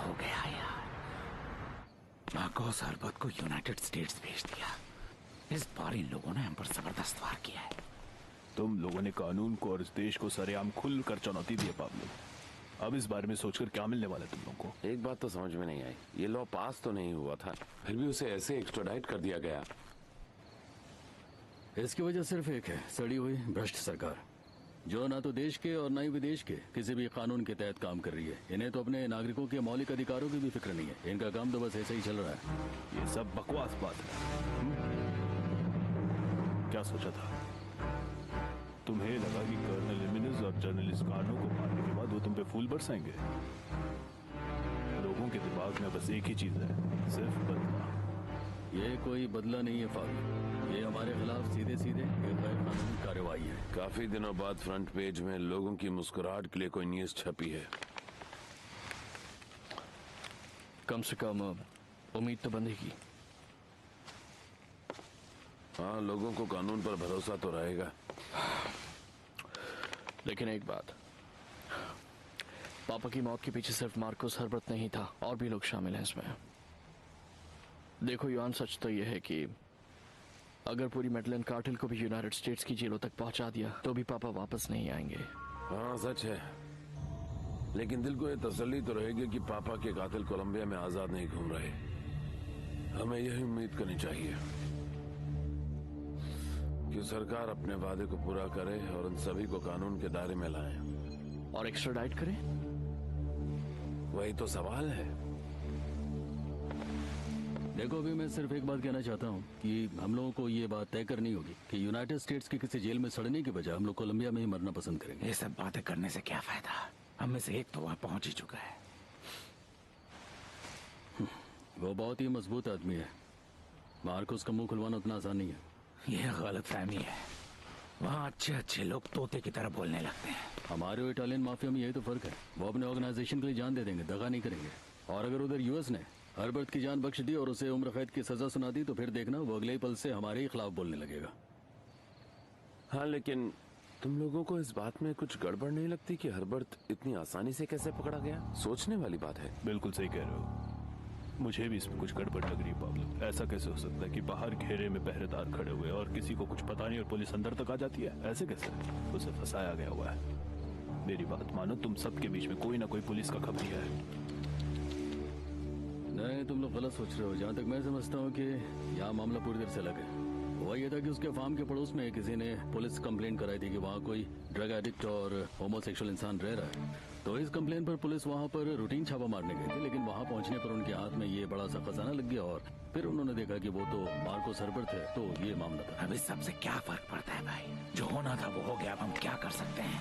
हो गया यार। मार्कोस हर्बर्ट को यूनाइटेड स्टेट्स भेज दिया। इस बार इन लोगों ने हम पर जबरदस्त वार किया है। तुम लोगों ने कानून को और इस देश को सरेआम खुल कर चुनौती दी है पाब्लो। अब इस बारे में सोचकर क्या मिलने वाला है तुम लोगों को? एक बात तो समझ में नहीं आई, ये लॉ पास तो नहीं हुआ था, फिर भी उसे ऐसे एक्स्ट्राडाइट कर दिया गया। इसकी वजह सिर्फ एक है, सड़ी हुई भ्रष्ट सरकार, जो ना तो देश के और ना ही विदेश के किसी भी कानून के तहत काम कर रही है। इन्हें तो अपने नागरिकों के मौलिक अधिकारों की भी फिक्र नहीं है। इनका काम तो बस ऐसे ही चल रहा है। ये सब बकवास बात है। क्या सोचा था? तुम्हें लगा कि कर्नल लिमिनिस और जर्नलिस्ट कार्नो को मारने के बाद वो तुम पे फूल बरसाएंगे? लोगों के दिमाग में बस एक ही चीज है, सिर्फ बदला। ये कोई बदला नहीं है फारूक, ये हमारे खिलाफ सीधे सीधे एक गैर कानूनी कार्रवाई है। काफी दिनों बाद फ्रंट पेज में लोगों की मुस्कुराहट के लिए कोई न्यूज छपी है। कम से कम उम्मीद तो बंधेगी। हाँ, लोगों को कानून पर भरोसा तो रहेगा। लेकिन एक बात, पापा की मौत के पीछे सिर्फ मार्कोस हर्बर्ट नहीं था, और भी लोग शामिल हैं इसमें। देखो युआन, सच तो यह है कि अगर पूरी मेडलन कार्टेल को भी यूनाइटेड स्टेट्स की जेलों तक पहुंचा दिया तो भी पापा वापस नहीं आएंगे। हाँ सच है, लेकिन दिल को ये तसल्ली तो रहेगी कि पापा के कातिल कोलंबिया में आजाद नहीं घूम रहे। हमें यही उम्मीद करनी चाहिए कि सरकार अपने वादे को पूरा करे और उन सभी को कानून के दायरे में लाए और एक्स्ट्राडाइट करे। वही तो सवाल है। देखो, अभी मैं सिर्फ एक बात कहना चाहता हूँ कि हम लोगों को ये बात तय करनी होगी कि यूनाइटेड स्टेट्स की किसी जेल में सड़ने के बजाय हम लोग कोलंबिया में ही मरना पसंद करेंगे। ये सब बातें करने से क्या फायदा? हम में से एक तो वहां पहुंच ही चुका है। वो बहुत ही मजबूत आदमी है, मार्कोस का मुंह खुलवाना उतना आसान नहीं है। यह गलतफहमी है। वहाँ अच्छे अच्छे लोग तोते की तरह बोलने लगते हैं। हमारे और इटालियन माफिया में यही तो फर्क है, वो अपने ऑर्गेनाइजेशन के लिए जान दे देंगे, दगा नहीं करेंगे। और अगर उधर यूएस ने हर्बर्ट की जान बख्श दी और उसे उम्र कैद की सजा सुना दी तो फिर देखना वो अगले ही पल से हमारे ही खिलाफ बोलने लगेगा। हाँ, लेकिन तुम लोगों को इस बात में कुछ गड़बड़ नहीं लगती कि हर्बर्ट इतनी आसानी से कैसे पकड़ा गया? सोचने वाली बात है। बिल्कुल सही कह रहे हो, मुझे भी इसमें कुछ गड़बड़ लग रही है पाब्लो। ऐसा कैसे हो सकता है कि बाहर घेरे में पहरेदार खड़े हुए और किसी को कुछ पता नहीं और पुलिस अंदर तक आ जाती है? ऐसे कैसे? उसे फंसाया गया हुआ है। मेरी बात मानो, तुम सबके बीच में कोई ना कोई पुलिस का खबरी है। नहीं, तुम लोग गलत सोच रहे हो। जहाँ तक मैं समझता हूँ कि यहाँ मामला पूरी तरह से अलग है। हुआ ये था कि उसके फार्म के पड़ोस में किसी ने पुलिस कंप्लेंट कराई थी कि वहाँ कोई ड्रग एडिक्ट और होमोसेक्सुअल इंसान रह रहा है। तो इस कंप्लेन पर पुलिस वहाँ पर रूटीन छापा मारने गई थी, लेकिन वहाँ पहुँचने पर उनके हाथ में ये बड़ा सा खजाना लग गया और फिर उन्होंने देखा कि वो तो मार्कोस हर्बर्ट थे। तो ये मामला था। अब इस सबसे क्या फर्क पड़ता है भाई? जो होना था वो हो गया, अब हम क्या कर सकते हैं?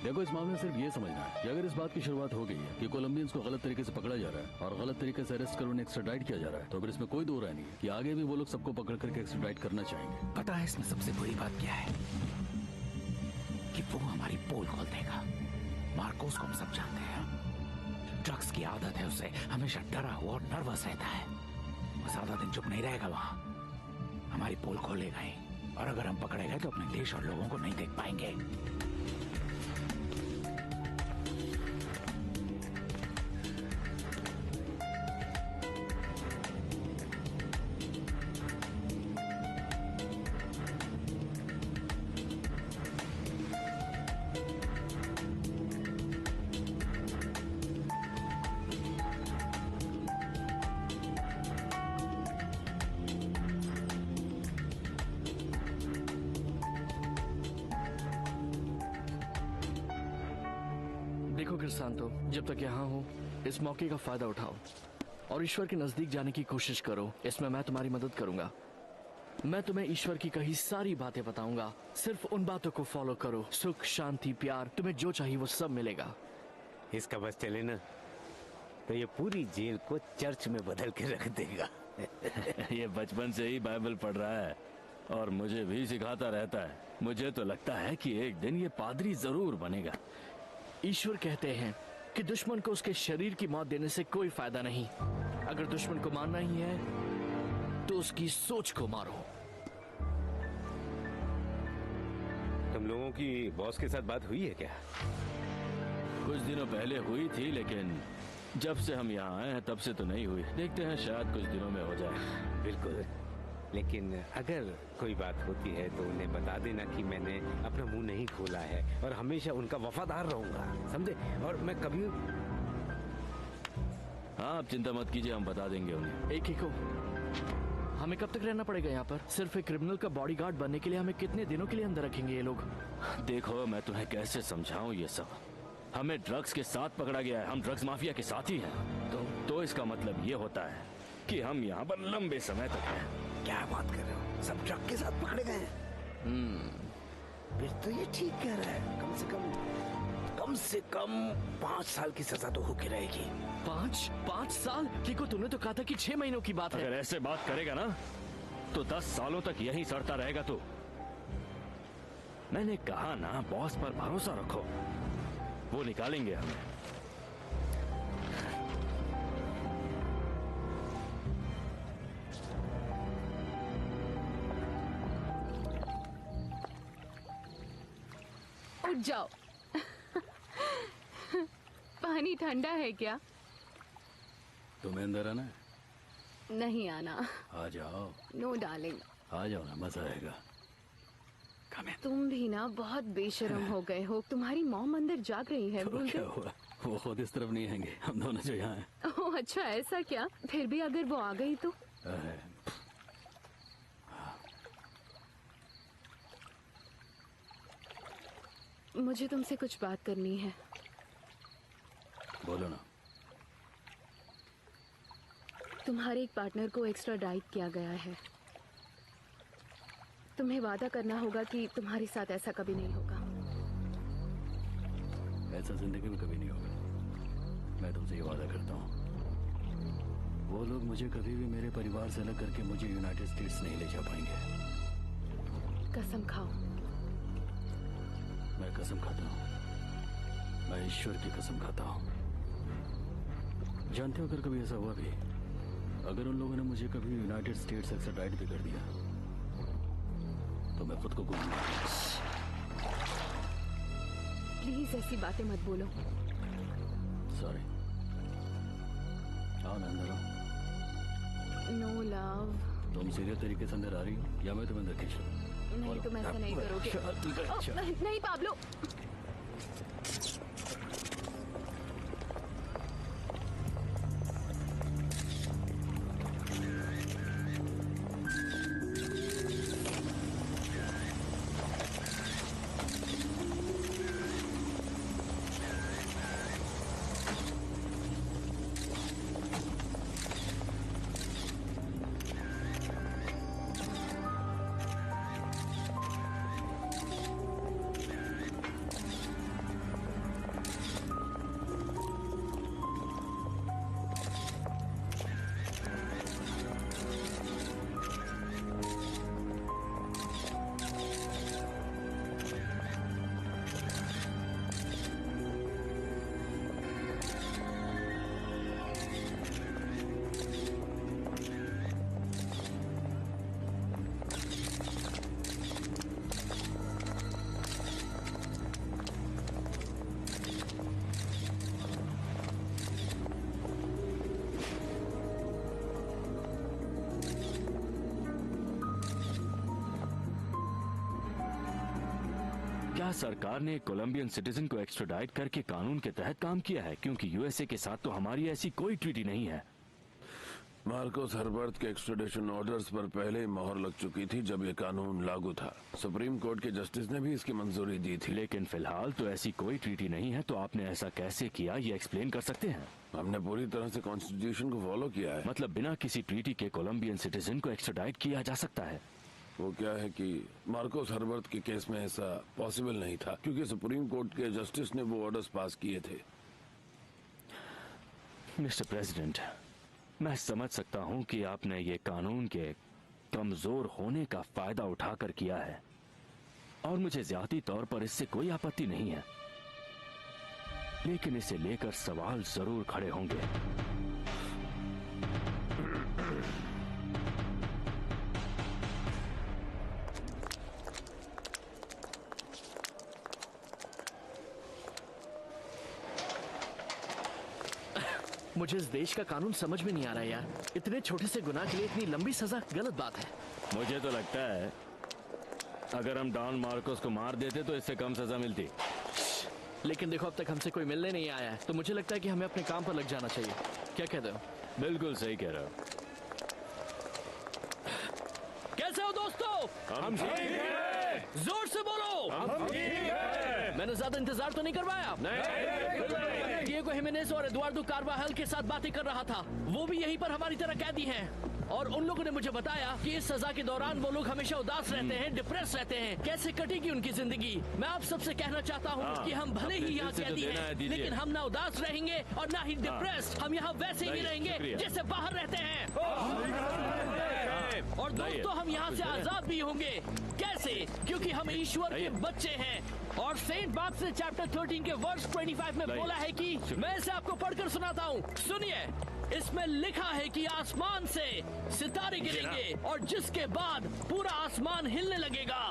देखो, इस मामले में सिर्फ ये समझना है कि अगर इस बात की शुरुआत हो गई है कि कोलंबियंस को गलत तरीके से पकड़ा जा रहा है और गलत तरीके से अरेस्ट कर उन्हें एक्स्ट्राडाइट किया जा रहा है, तो फिर इसमें कोई दो राय नहीं है कि आगे भी वो लोग सबको पकड़ करके एक्स्ट्राडाइट करना चाहेंगे। पता है इसमें सबसे बुरी बात क्या है? कि वो हमारी पोल खोल देगा। मार्कोस को हम सब जानते हैं, ड्रग्स की आदत है उसे, हमेशा डरा हुआ और नर्वस रहता है। वो ज्यादा दिन चुप नहीं रहेगा वहां, हमारी पोल खोलेगा ही। और अगर हम पकड़े गए तो अपने देश और लोगों को नहीं देख पाएंगे। देखो गिरसांतो, जब तक यहाँ हो इस मौके का फायदा उठाओ और ईश्वर के नजदीक जाने की कोशिश करो। इसमें मैं तुम्हारी मदद करूंगा। मैं तुम्हें ईश्वर की कही सारी बातें बताऊंगा। सिर्फ उन बातों को फॉलो करो। सुख, शांति, प्यार, तुम्हें जो चाहिए वो सब मिलेगा। इसका बस चले ना तो ये पूरी जेल को चर्च में बदल के रख देगा। ये बचपन से ही बाइबल पढ़ रहा है और मुझे भी सिखाता रहता है। मुझे तो लगता है कि एक दिन ये पादरी जरूर बनेगा। ईश्वर कहते हैं कि दुश्मन को उसके शरीर की मौत देने से कोई फायदा नहीं। अगर दुश्मन को मारना ही है तो उसकी सोच को मारो। तुम लोगों की बॉस के साथ बात हुई है क्या? कुछ दिनों पहले हुई थी, लेकिन जब से हम यहाँ आए हैं तब से तो नहीं हुई। देखते हैं, शायद कुछ दिनों में हो जाए। बिल्कुल, लेकिन अगर कोई बात होती है तो उन्हें बता देना कि मैंने अपना मुंह नहीं खोला है और हमेशा उनका वफादार रहूंगा, समझे? और मैं कभी हाँ, आप चिंता मत कीजिए, हम बता देंगे उन्हें। एक ही को हमें कब तक रहना पड़ेगा यहाँ पर? सिर्फ एक क्रिमिनल का बॉडीगार्ड बनने के लिए हमें कितने दिनों के लिए अंदर रखेंगे ये लोग? देखो, मैं तुम्हें कैसे समझाऊं ये सब। हमें ड्रग्स के साथ पकड़ा गया है, हम ड्रग्स माफिया के साथ ही हैं। तो इसका मतलब ये होता है कि हम यहाँ पर लंबे समय तक हैं। क्या बात कर रहे हो? सब ट्रक के साथ पकड़े गए हैं? फिर तो ये ठीक कह रहा है। कम से कम 5 साल की सजा तो होके रहेगी। 5 साल? किको, तुमने तो कहा था कि 6 महीनों की बात है। अगर ऐसे बात करेगा ना तो 10 सालों तक यहीं सड़ता रहेगा। तो मैंने कहा ना, बॉस पर भरोसा रखो, वो निकालेंगे हमें। उठ जाओ। पानी ठंडा है क्या? तुम्हें अंदर आना है? नहीं आना। आ जाओ। No darling. आ जाओ ना, मजा आएगा। तुम भी ना बहुत बेशरम हो गए हो। तुम्हारी मॉम अंदर जाग रही है, तो भूल क्या गए? हुआ? वो खुद इस तरफ नहीं आएंगे, हम दोनों जो यहाँ हैं। ओह अच्छा, ऐसा क्या? फिर भी अगर वो आ गई तो? अरे, मुझे तुमसे कुछ बात करनी है। बोलो ना। तुम्हारे एक पार्टनर को एक्स्ट्रा डाइट किया गया है। तुम्हें वादा करना होगा कि तुम्हारे साथ ऐसा कभी नहीं होगा। ऐसा जिंदगी में कभी नहीं होगा, मैं तुमसे ये वादा करता हूँ। वो लोग मुझे कभी भी मेरे परिवार से अलग करके मुझे यूनाइटेड स्टेट्स नहीं ले जा पाएंगे। कसम खाओ। मैं कसम खाता हूँ, मैं ईश्वर की कसम खाता हूँ। जानते हो, अगर कभी ऐसा हुआ भी, अगर उन लोगों ने मुझे कभी यूनाइटेड स्टेट्स एक्स्ट्राडाइट भी कर दिया तो मैं खुद को गोलूंगा। प्लीज ऐसी बातें मत बोलो। सॉरी। आओ ना, अंदर आओ। No love. तुम सीरियस तरीके से अंदर आ रही हो या मैं तुम्हें अंदर खींच लूं? नहीं, तुम ऐसा नहीं करोगे। ओह, नहीं पाब्लो। क्या सरकार ने कोलंबियन सिटीजन को एक्स्ट्राडाइट करके कानून के तहत काम किया है? क्योंकि यूएसए के साथ तो हमारी ऐसी कोई ट्रीटी नहीं है। मार्कोस हर्बर्ट के एक्स्ट्राडिशन ऑर्डर्स पर पहले ही मोहर लग चुकी थी जब ये कानून लागू था। सुप्रीम कोर्ट के जस्टिस ने भी इसकी मंजूरी दी थी। लेकिन फिलहाल तो ऐसी कोई ट्रीटी नहीं है, तो आपने ऐसा कैसे किया, ये एक्सप्लेन कर सकते हैं? हमने पूरी तरह से कॉन्स्टिट्यूशन को फॉलो किया है। मतलब बिना किसी ट्रीटी के कोलंबियन सिटीजन को एक्स्ट्राडाइट किया जा सकता है? वो क्या है कि मार्कोस हर्बर्ट के केस में ऐसा पॉसिबल नहीं था क्योंकि सुप्रीम कोर्ट के जस्टिस ने वो ऑर्डर्स पास किए थे। मिस्टर प्रेसिडेंट, मैं समझ सकता हूं कि आपने ये कानून के कमजोर होने का फायदा उठाकर किया है और मुझे ज्यादा तौर पर इससे कोई आपत्ति नहीं है, लेकिन इसे लेकर सवाल जरूर खड़े होंगे। मुझे इस देश का कानून समझ में नहीं आ रहा है यार। इतने छोटे से गुनाह के लिए इतनी लंबी सजा गलत बात है। मुझे तो लगता है अगर हम डॉन मार्कोस को मार देते तो इससे कम सजा मिलती। लेकिन देखो अब तक हमसे कोई मिलने नहीं आया है, तो मुझे लगता है कि हमें अपने काम पर लग जाना चाहिए। क्या कहते हो? बिल्कुल सही कह रहे हो। कैसे हो दोस्तों? हम ठीक हैं। जोर से बोलो। हम ठीक हैं। मैंने ज्यादा इंतजार तो नहीं करवाया? नहीं। डिएगो हिमेनेज और एडुआर्डो कार्वाहल के साथ बातें कर रहा था। वो भी यहीं पर हमारी तरह कैदी हैं। और उन लोगों ने मुझे बताया कि इस सजा के दौरान वो लोग हमेशा उदास रहते हैं, डिप्रेस रहते हैं। कैसे कटेगी उनकी जिंदगी? मैं आप सबसे कहना चाहता हूँ कि हम भले ही यहाँ कैदी हैं, लेकिन हम ना उदास रहेंगे और ना ही डिप्रेस। हम यहाँ वैसे ही रहेंगे जैसे बाहर रहते हैं। और दोस्तों हम यहाँ से आजाद भी होंगे। कैसे? क्योंकि हम ईश्वर के बच्चे हैं। और सेंट मार्क्स ने चैप्टर 13 के वर्स 25 में बोला है कि मैं इसे आपको पढ़कर सुनाता हूँ, सुनिए। इसमें लिखा है कि आसमान से सितारे गिरेंगे और जिसके बाद पूरा आसमान हिलने लगेगा।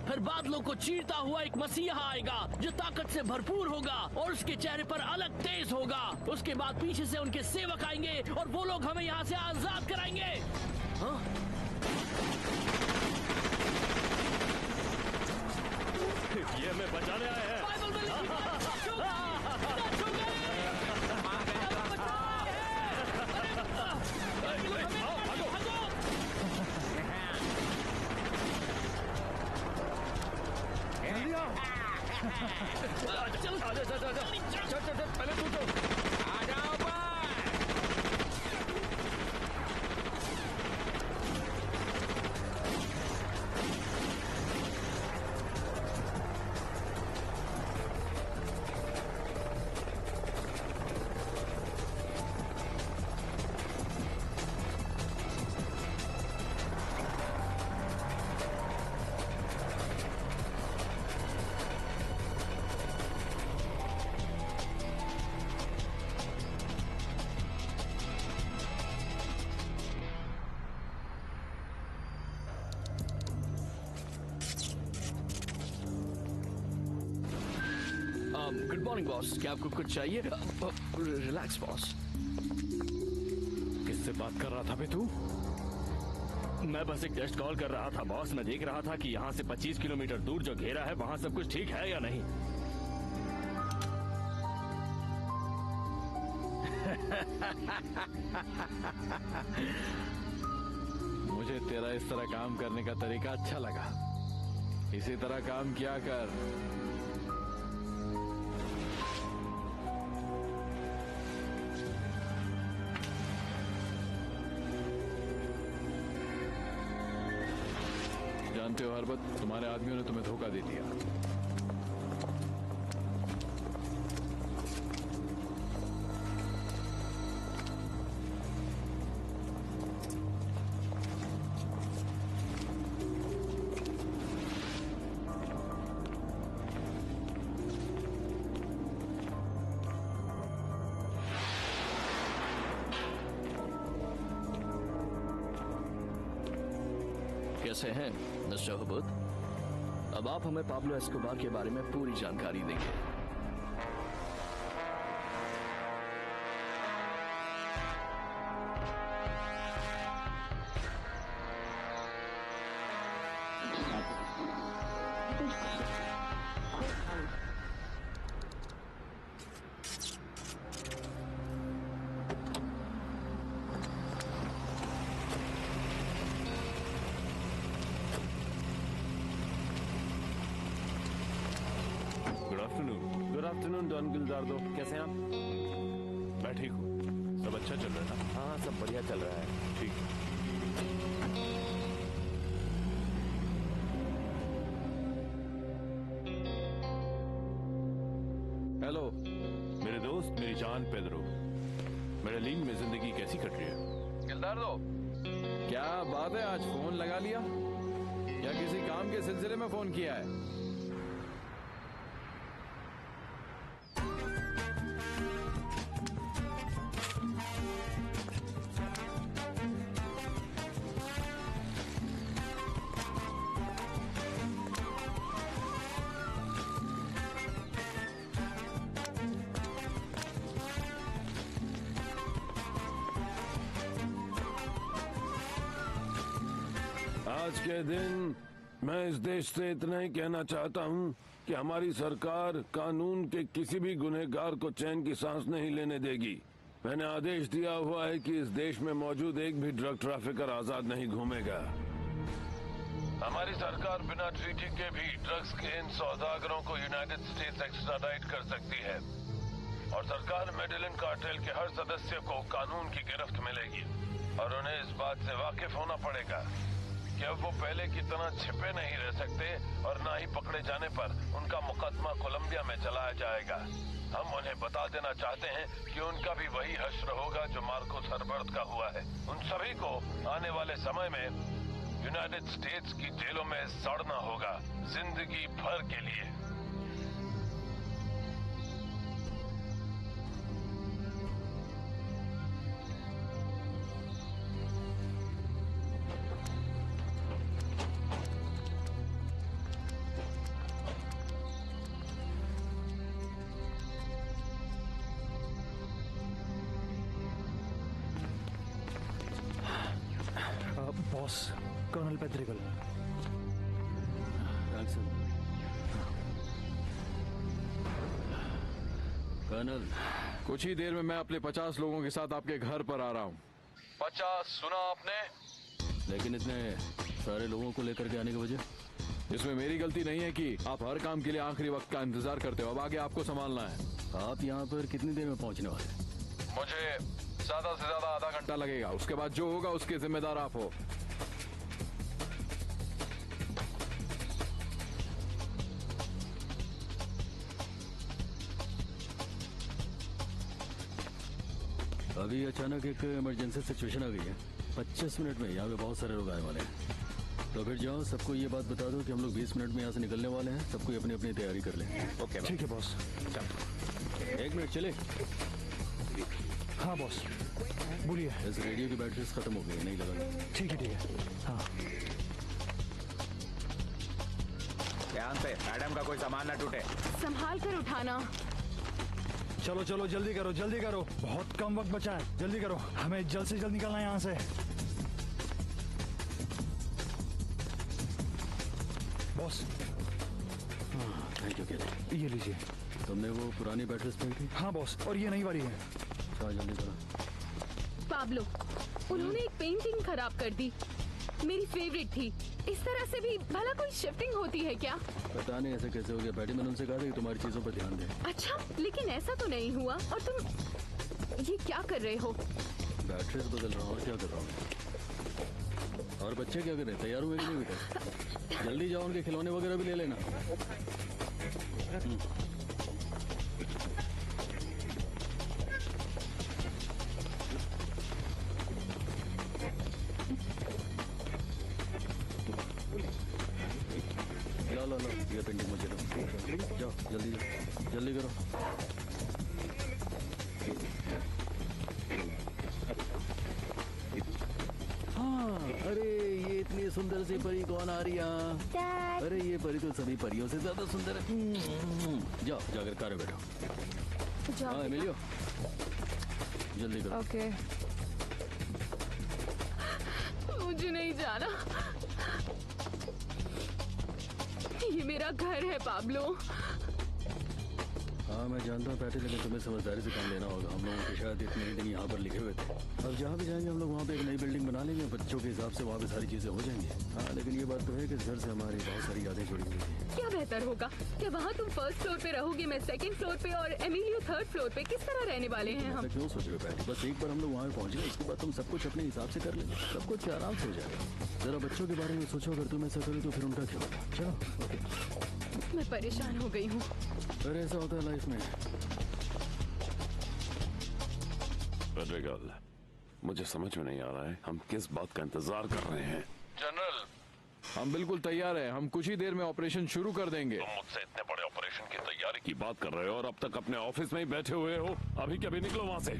फिर बादलों को चीरता हुआ एक मसीहा आएगा जो ताकत से भरपूर होगा और उसके चेहरे पर अलग तेज होगा। उसके बाद पीछे से उनके सेवक आएंगे और वो लोग हमें यहाँ से आजाद कराएंगे। हाँ? ये हमें बचाने आए हैं। बाइबल में लिखा है, चल पहले तू तो आ जाओ। Good morning boss. क्या आपको कुछ चाहिए? Relax boss. किससे बात कर रहा था बे तू? मैं बस एक टेस्ट कॉल कर रहा था बॉस। मैं देख रहा था कि यहाँ से 25 किलोमीटर दूर जो घेरा है वहाँ सब कुछ ठीक है या नहीं। मुझे तेरा इस तरह काम करने का तरीका अच्छा लगा। इसी तरह काम किया कर। जानते हो हरबत, तुम्हारे आदमियों ने तुम्हें धोखा दे दिया। कैसे हैं मिस्टर हुबुद? अब आप हमें पाब्लो एस्कोबार के बारे में पूरी जानकारी देंगे। Good afternoon Don Gildardo. कैसे हैं आप? मैं ठीक हूँ। सब अच्छा चल रहा है ना? हाँ, सब बढ़िया चल रहा है। ठीक। हेलो मेरे दोस्त, मेरी जान पेद्रो, मेडेलिन में जिंदगी कैसी कट रही है? गिल्डार्डो, क्या बात है, आज फोन लगा लिया? या किसी काम के सिलसिले में फोन किया है? आज के दिन मैं इस देश से इतना ही कहना चाहता हूँ कि हमारी सरकार कानून के किसी भी गुनहगार को चैन की सांस नहीं लेने देगी। मैंने आदेश दिया हुआ है कि इस देश में मौजूद एक भी ड्रग ट्रैफिकर आजाद नहीं घूमेगा। हमारी सरकार बिना ट्रीटी के भी ड्रग्स के इन सौदागरों को यूनाइटेड स्टेट्स एक्स्ट्राडाइट कर सकती है और सरकार मेडेलिन कार्टेल के हर सदस्य को कानून की गिरफ्त मिलेगी और उन्हें इस बात से वाकिफ होना पड़ेगा कि अब वो पहले की तरह छिपे नहीं रह सकते और ना ही पकड़े जाने पर उनका मुकदमा कोलंबिया में चलाया जाएगा। हम उन्हें बता देना चाहते हैं कि उनका भी वही हश्र होगा जो मार्कोस हर्बर्ट का हुआ है। उन सभी को आने वाले समय में यूनाइटेड स्टेट्स की जेलों में सड़ना होगा जिंदगी भर के लिए। Boss, colonel पेद्रिगल। कर्नल, कुछ ही देर में मैं अपने 50 लोगों के साथ आपके घर पर आ रहा हूँ। 50 सुना आपने? लेकिन इतने सारे लोगों को लेकर के आने की वजह? इसमें मेरी गलती नहीं है कि आप हर काम के लिए आखिरी वक्त का इंतजार करते हो। अब आगे आपको संभालना है। आप यहाँ पर कितनी देर में पहुँचने वाले? मुझे ज्यादा से ज्यादा आधा घंटा लगेगा। उसके बाद जो होगा उसके जिम्मेदार आप हो। अभी अचानक एक इमरजेंसी सिचुएशन आ गई है। 25 मिनट में यहाँ पे बहुत सारे लोग आने वाले हैं। तो फिर जाओ, सबको ये बात बता दो कि हम लोग 20 मिनट में यहाँ से निकलने वाले हैं। सबको अपनी अपनी तैयारी कर लें। ओके, ठीक है बॉस। 1 मिनट चले। हाँ बॉस, बोलिए। इस रेडियो की बैटरी खत्म हो गई, नहीं लगा। ठीक है। हाँ, ध्यान से, मैडम का कोई सामान ना टूटे। संभाल कर उठाना। चलो चलो, जल्दी करो जल्दी करो, बहुत कम वक्त बचा है। जल्दी करो, हमें जल्द से जल्द निकलना है यहाँ से। Boss, thank you. ये लीजिए। तुमने वो पुरानी बैटरी फेंकी? हाँ बॉस, और ये नई वाली है। चलो जल्दी करो। पाब्लो, उन्होंने एक पेंटिंग खराब कर दी। मेरी फेवरेट थी। इस तरह से भी भला कोई शिफ्टिंग होती है क्या? पता नहीं ऐसा कैसे हो गया। बैटी, मैंने उनसे कहा था कि तुम्हारी चीजों पर ध्यान दें। अच्छा, लेकिन ऐसा तो नहीं हुआ। और तुम ये क्या कर रहे हो? बैटरीज बदल रहा हूँ और क्या कर रहा हूँ। और बच्चे क्या कर रहे हैं? तैयार हुए कि नहीं बेटा? जल्दी जाओ, उनके खिलौने वगैरह भी ले लेना। लो, ये पेंटिंग मुझे दो। जाओ जल्दी जाओ, जल्दी करो। हाँ, अरे ये इतनी सुंदर सी परी कौन आ रही है? अरे ये परी तो सभी परियों से ज्यादा सुंदर है। जाओ, जाकर कार में बैठो। हाँ एमिलियो, जल्दी करो। ओके। मुझे नहीं जाना। ये मेरा घर है पाब्लो। हाँ मैं जानता हूँ पैटी, लेकिन तुम्हें समझदारी से काम लेना होगा। हम लोगों के शायद इतने ही दिन यहाँ पर लिखे हुए थे। अब जहाँ भी जाएंगे हम लोग वहाँ पे एक नई बिल्डिंग बना लेंगे। बच्चों के हिसाब से वहाँ पे सारी चीजें हो जाएंगी। हाँ, लेकिन ये बात तो है कि इस घर से हमारी बहुत सारी यादें जुड़ी हुई थी। क्या बेहतर होगा? क्या वहाँ तुम फर्स्ट फ्लोर पे रहोगे, मैं सेकंड फ्लोर पे और एमिलियो थर्ड फ्लोर पे? किस तरह रहने वाले हैं हम? क्यों सोच रहे हो पैटी? बस एक बार हम लोग वहाँ पहुँचे, उसके बाद तुम सब कुछ अपने हिसाब से कर लेंगे। सब कुछ आराम से हो जाएगा। जरा बच्चों के बारे में सोचो, अगर तुम ऐसा करो तो फिर उनका क्या होगा? चलो ओके। मैं परेशान हो गई हूँ। अरे ऐसा होता है लाइफ में। मुझे समझ में नहीं आ रहा है हम किस बात का इंतजार कर रहे हैं। जनरल, हम बिल्कुल तैयार हैं। हम कुछ ही देर में ऑपरेशन शुरू कर देंगे। तुम मुझसे इतने बड़े ऑपरेशन की तैयारी की बात कर रहे हो और अब तक अपने ऑफिस में ही बैठे हुए हो। अभी क्या भी निकलो वहाँ से।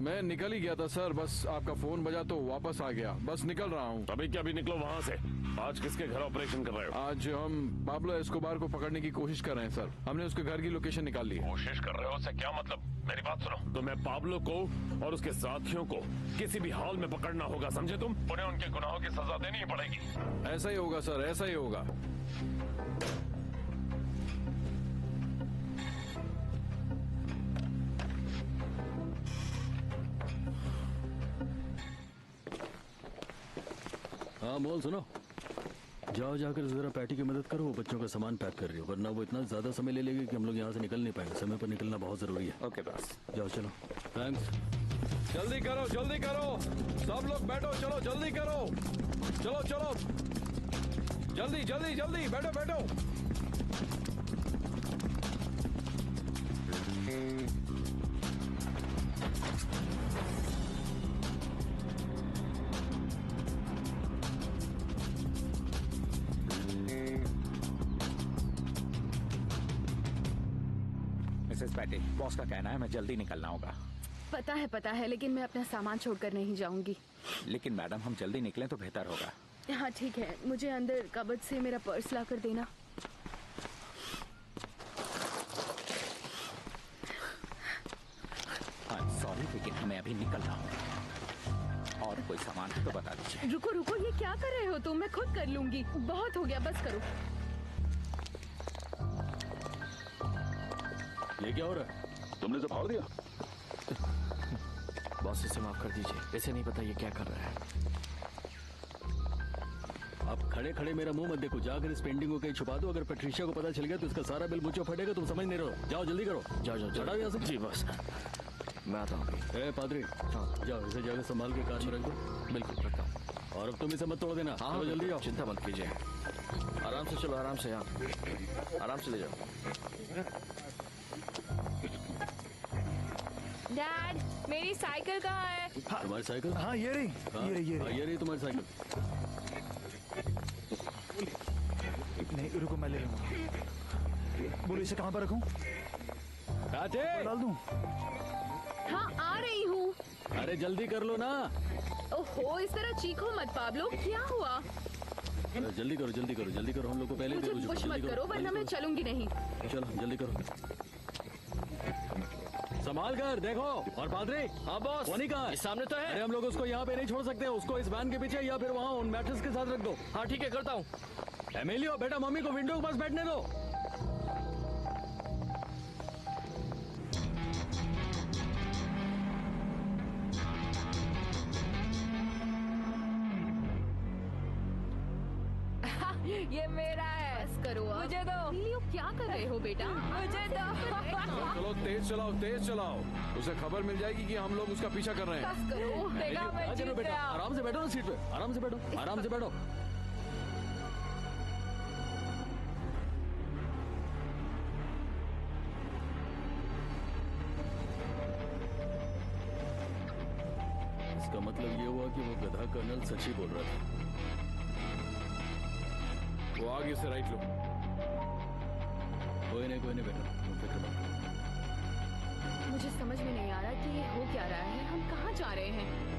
मैं निकल ही गया था सर, बस आपका फोन बजा तो वापस आ गया, बस निकल रहा हूँ। अभी क्या भी निकलो वहाँ से। आज किसके घर ऑपरेशन कर रहे हो? आज हम पाब्लो एस्कोबार को पकड़ने की कोशिश कर रहे हैं सर। हमने उसके घर की लोकेशन निकाल ली है। कोशिश कर रहे हो उससे क्या मतलब? मेरी बात सुनो, तुम्हें पाब्लो को और उसके साथियों को किसी भी हाल में पकड़ना होगा, समझे तुम? उन्हें उनके गुनाहों की सजा देनी ही पड़ेगी। ऐसा ही होगा सर, ऐसा ही होगा। हाँ मोल सुनो, जाओ जाकर जरा पैटी की मदद करो, वो बच्चों का सामान पैक कर रही हो, वरना वो इतना ज्यादा समय ले लेगी कि हम लोग यहाँ से निकल नहीं पाएंगे। समय पर निकलना बहुत जरूरी है। ओके बस। जाओ चलो। थैंक्स। जल्दी करो, जल्दी करो, सब लोग बैठो, चलो जल्दी करो, चलो चलो, जल्दी जल्दी जल्दी, बैठो बैठो। मिसेस पैटेल, बॉस का कहना है मैं जल्दी निकलना होगा। पता है, लेकिन मैं अपना सामान छोड़कर नहीं जाऊंगी। लेकिन मैडम हम जल्दी निकलें तो बेहतर होगा। हाँ ठीक है, मुझे अंदर कबर्ड से मेरा पर्स ला कर देना। हाँ सॉरी, लेकिन हमें अभी निकलना होगा। और कोई सामान है तो बता दीजिए। रुको रुको, ये क्या कर रहे हो तुम? मैं खुद कर लूंगी। बहुत हो गया, बस करो। ये क्या हो रहा है? तुमने तो फाड़ दिया। बॉस इसे माफ कर दीजिए, इसे नहीं पता ये क्या कर रहा है। आप खड़े खड़े मेरा मुंह मत देखो, जाकर इस पेंटिंग को कहीं छुपा दो। अगर पेट्रिशिया को पता चल गया तो इसका सारा बिल मुझे फटेगा, तुम समझ नहीं रहो। जाओ जल्दी करो, जाओ जाओ चढ़ाओ यहाँ से। जी बॉस, मैं आता हूँ अभी। ए पादरी, हाँ जाओ इसे जाकर संभाल के कार में रख दो। बिल्कुल रखता हूँ। और अब तुम इसे मत तोड़ देना। हाँ चलो जल्दी जाओ। चिंता मत कीजिए, आराम से चलो, आराम से। यहाँ आराम से ले जाओ। डैड, मेरी साइकिल कहाँ है? तुम्हारी साइकिल? हाँ ये रही, हाँ, ये रही, ये हाँ, रही। ये रही तुम्हारी साइकिल। नहीं रुको, मैं ले लूंगा। बोलो इसे कहाँ पर रखूं? डाल दूं? हाँ आ रही हूँ। अरे जल्दी कर लो ना। ओहो, इस तरह चीखो मत पाब्लो, क्या हुआ? जल्दी करो जल्दी करो जल्दी करो, हम लोग को पहले मुझे देर हो चुकी है। पुश जल्दी मत करो, वरना मैं चलूंगी नहीं। चलो जल्दी करो, संभाल कर देखो। और पादरी, हाँ बॉस, वो नहीं कहा है? इस सामने तो है। अरे हम लोग उसको यहाँ पे नहीं छोड़ सकते, उसको इस वैन के पीछे या फिर वहाँ उन मैट्रेस के साथ रख दो। हाँ ठीक है, करता हूँ। एमिलियो बेटा, मम्मी को विंडो के पास बैठने दो। ये मेरा है। बस करो अब। मुझे दो। एमिलियो, क्या कर रहे हो बेटा? मुझे दो। चलो तेज चलाओ, तेज चलाओ, उसे खबर मिल जाएगी कि हम लोग उसका पीछा कर रहे हैं। बस करो। देखा, मैं आ जीत जाओ बेटा, गया। आराम से बैठो ना सीट पे, आराम से बैठो, आराम से बैठो। इसका मतलब ये हुआ कि वो गधा कर्नल सच ही बोल रहा था। वो आगे से राइट लो। कोई नहीं बेटा, तुम फिक्र मत करो। मुझे समझ में नहीं आ रहा कि ये हो क्या रहा है। हम कहाँ जा रहे हैं?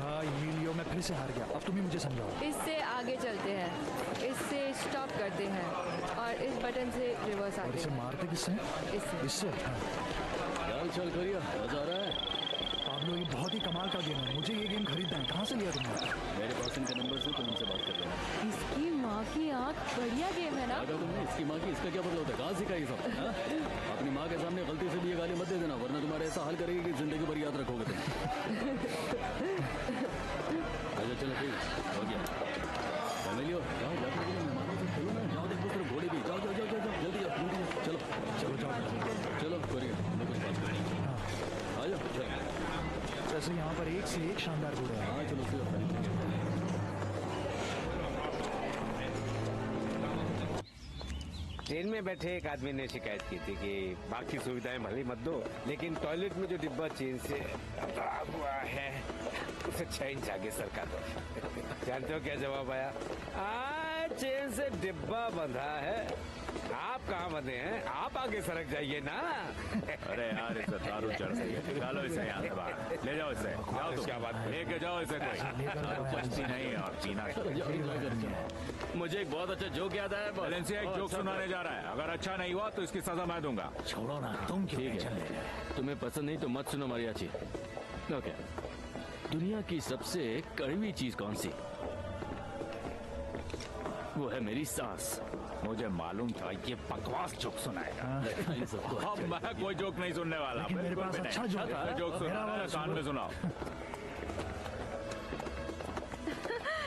हाँ एमिलियो, मैं फिर से हार गया। अब तुम ही मुझे समझाओ। इससे आगे चलते हैं, इससे स्टॉप करते हैं और इस बटन से रिवर्स और आते इसे हैं। मारते किससे? इससे। इससे? हाँ। चल चल करिए, मजा आ रहा है। पाब्लो, ये बहुत ही कमाल का गेम है, मुझे ये गेम खरीदना है। कहाँ से लिया तुमने? मेरे पास इनका नंबर से, तुम उनसे बात कर लेना। इसकी माँ की आँख, बढ़िया गेम है ना? क्या कहा तुमने? इसकी माँ की? इसका क्या मतलब होता है? कहाँ सीखा ये सब? हाँ? अपनी माँ के सामने गलती से भी ये गाली मत दे देना, वरना तुम्हारा ऐसा हाल करेगी कि जिंदगी भर याद रखोगे तुम। अच्छा चलो ठीक है, हो गया। एमिलियो, जाओ जाकर के मेहमानों से खेलो ना, जाओ देखो सिर्फ घोड़े भी। जाओ जाओ जाओ जाओ जाओ, जल्दी जाओ, जल्दी जाओ, चलो चलो जाओ। चलो करिए, हम लोग कुछ बात करेंगे। आ जाओ चलो। वैसे यहाँ पर एक से एक शानदार घोड़े हैं। हाँ चलो फिर ट्रेन में बैठे एक आदमी ने शिकायत की थी कि बाकी सुविधाएं भले मत दो, लेकिन टॉयलेट में जो डिब्बा चेन से बंधा हुआ है उसे 6 इंच आगे सरका दो। जानते हो क्या जवाब आया? चेन से डिब्बा बंधा है, आप कहाँ बंधे हैं? आप आगे सरक जाइए ना। अरे यार इसे दारू चढ़ गई है, निकालो इसे यहाँ से बाहर, ले जाओ इसे, जाओ तुम, क्या बात? लेके जाओ इसे, कोई दारू पचती नहीं है और पीना। मुझे एक बहुत अच्छा जोक याद आया। वैलेंसिया एक जोक सुनाने जा रहा है, अगर अच्छा नहीं हुआ तो इसकी सजा मैं दूंगा। छोड़ो ना, तुम क्यों टेंशन ले रहे हो? तुम्हें पसंद नहीं तो मत सुनो मारियाची। ओके, दुनिया की सबसे कड़वी चीज कौन सी? वो है मेरी सांस। मुझे मालूम था ये बकवास जोक सुनाएगा। अब मैं कोई जोक नहीं सुनने वाला। लेकिन मेरे पास अच्छा जोक है। जोक सुना, कान में सुनाओ।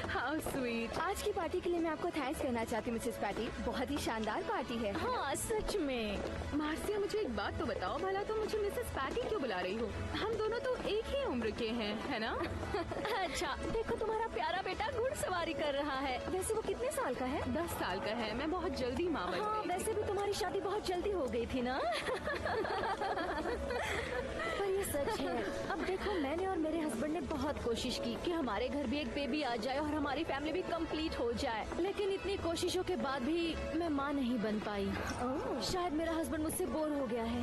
How sweet. आज की पार्टी के लिए मैं आपको थैंक्स कहना चाहती हूँ मिसेस पैटी, बहुत ही शानदार पार्टी है। हाँ सच में। मार्सिया मुझे एक बात तो बताओ, भला तुम मुझे मिसेस पैटी क्यों बुला रही हो? हम दोनों तो एक ही उम्र के हैं, है ना? अच्छा देखो, तुम्हारा प्यारा बेटा घुड़सवारी कर रहा है। वैसे वो कितने साल का है? 10 साल का है। मैं बहुत जल्दी माँ बन हाँ, गई। वैसे भी तुम्हारी शादी बहुत जल्दी हो गई थी ना। पर ये सच है। अब देखो, मैंने और मेरे हस्बैंड ने बहुत कोशिश की कि हमारे घर भी एक बेबी आ जाए और हमारी फैमिली भी कंप्लीट हो जाए, लेकिन इतनी कोशिशों के बाद भी मैं माँ नहीं बन पाई। शायद मेरा हस्बैंड मुझसे बोर हो गया है।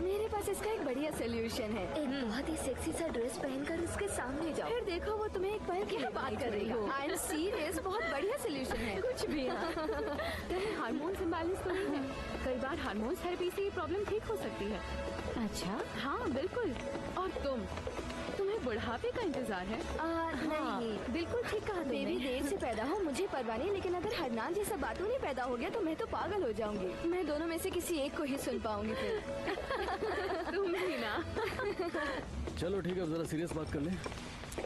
मेरे पास इसका एक बढ़िया सोल्यूशन है। एक बहुत ही सेक्सी सा ड्रेस पहनकर उसके सामने जाओ, फिर देखो वो तुम्हें एक पहन के बात कर रही हो। आई एम सीरियस, बहुत बढ़िया सोल्यूशन है। कुछ भी। कहीं हार्मोन्स इम्बैलेंस तो नहीं है? कई बार हार्मोन्स थेरेपी से ये प्रॉब्लम ठीक हो सकती है। अच्छा, हाँ बिल्कुल। और तुम्हें बुढ़ापे का इंतजार है? नहीं, बिल्कुल ठीक कहा। बेबी देर से पैदा हो मुझे परवाह नहीं, लेकिन अगर हरनान जैसा बातों नहीं पैदा हो गया तो मैं तो पागल हो जाऊंगी। मैं दोनों में से किसी एक को ही सुन पाऊंगी फिर। तुम भी ना। चलो ठीक है, अब जरा सीरियस बात कर लें।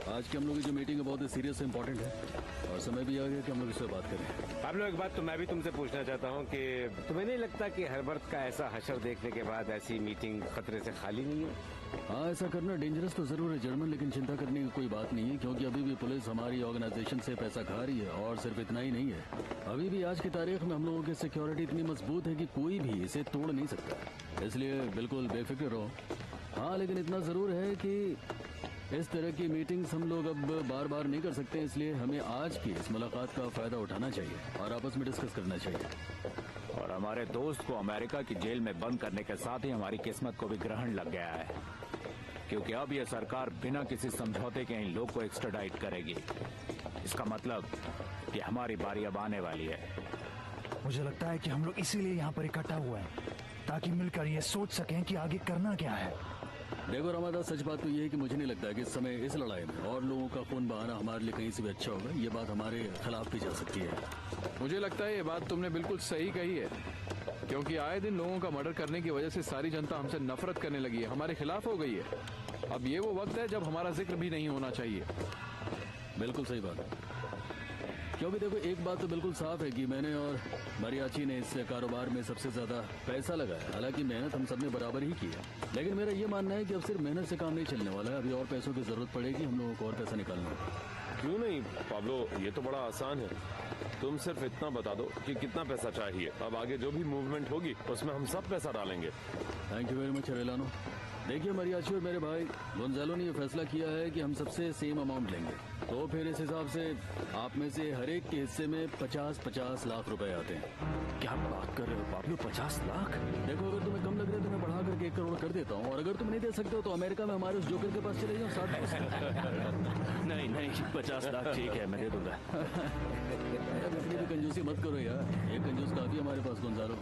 आज की हम लोग की जो मीटिंग है बहुत ही सीरियस इंपॉर्टेंट है और समय भी आ गया कि हम लोग इस पर बात करें। आप लोग एक बात तो मैं भी तुमसे पूछना चाहता हूँ कि तुम्हें नहीं लगता कि हरबर्ट का ऐसा हशर देखने के बाद ऐसी मीटिंग खतरे से खाली नहीं है? हाँ, ऐसा करना डेंजरस तो जरूर है जर्मन, लेकिन चिंता करने की कोई बात नहीं है, क्योंकि अभी भी पुलिस हमारी ऑर्गेनाइजेशन से पैसा खा रही है। और सिर्फ इतना ही नहीं है, अभी भी आज की तारीख में हम लोगों की सिक्योरिटी इतनी मजबूत है कि कोई भी इसे तोड़ नहीं सकता। इसलिए बिल्कुल बेफिक्र रहो। हाँ, लेकिन इतना जरूर है कि इस तरह की मीटिंग्स हम लोग अब बार बार नहीं कर सकते, इसलिए हमें आज की इस मुलाकात का फायदा उठाना चाहिए और आपस में डिस्कस करना चाहिए। और हमारे दोस्त को अमेरिका की जेल में बंद करने के साथ ही हमारी किस्मत को भी ग्रहण लग गया है, क्योंकि अब यह सरकार बिना किसी समझौते के इन लोग को एक्स्ट्राडाइट करेगी। इसका मतलब कि हमारी बारी अब आने वाली है। मुझे लगता है कि हम लोग इसीलिए यहाँ पर इकट्ठा हुए हैं, ताकि मिलकर ये सोच सकें कि आगे करना क्या है। देखो रामादास, सच बात तो ये है कि मुझे नहीं लगता कि इस समय इस लड़ाई में और लोगों का खून बहाना हमारे लिए कहीं से भी अच्छा होगा। ये बात हमारे खिलाफ भी जा सकती है। मुझे लगता है ये बात तुमने बिल्कुल सही कही है, क्योंकि आए दिन लोगों का मर्डर करने की वजह से सारी जनता हमसे नफरत करने लगी है, हमारे खिलाफ हो गई है। अब ये वो वक्त है जब हमारा जिक्र भी नहीं होना चाहिए। बिल्कुल सही बात है, क्योंकि देखो एक बात तो बिल्कुल साफ है कि मैंने और मारियाची ने इस कारोबार में सबसे ज्यादा पैसा लगाया। हालांकि मेहनत हम सब ने बराबर ही की है, लेकिन मेरा ये मानना है कि अब सिर्फ मेहनत से काम नहीं चलने वाला है, अभी और पैसों की जरूरत पड़ेगी। हम लोगों को और पैसा निकालना होगा। क्यों नहीं पाब्लो, ये तो बड़ा आसान है। तुम सिर्फ इतना बता दो कि कितना पैसा चाहिए, अब आगे जो भी मूवमेंट होगी उसमें हम सब पैसा डालेंगे। Thank you very much Relano. देखिए मारियाची और मेरे भाई गोंजालो ने ये फैसला किया है कि हम सबसे सेम अमाउंट लेंगे, तो फिर इस हिसाब से आप में से हर एक के हिस्से में 50-50 लाख रुपए आते हैं। क्या बात कर रहे हो पाब्लो, 50 लाख? देखो, अगर तुम्हें कम लग रहा है तो मैं बढ़ा करके 1 करोड़ कर देता हूँ, और अगर तुम नहीं दे सकते हो तो अमेरिका में हमारे उस जोकर के पास चले जाओ। 60 नहीं नहीं, 50 लाख ठीक है, मैं दे दूंगा। इतनी भी कंजूसी मत करो यार, ये कंजूस काफी हमारे पास गोंजालो।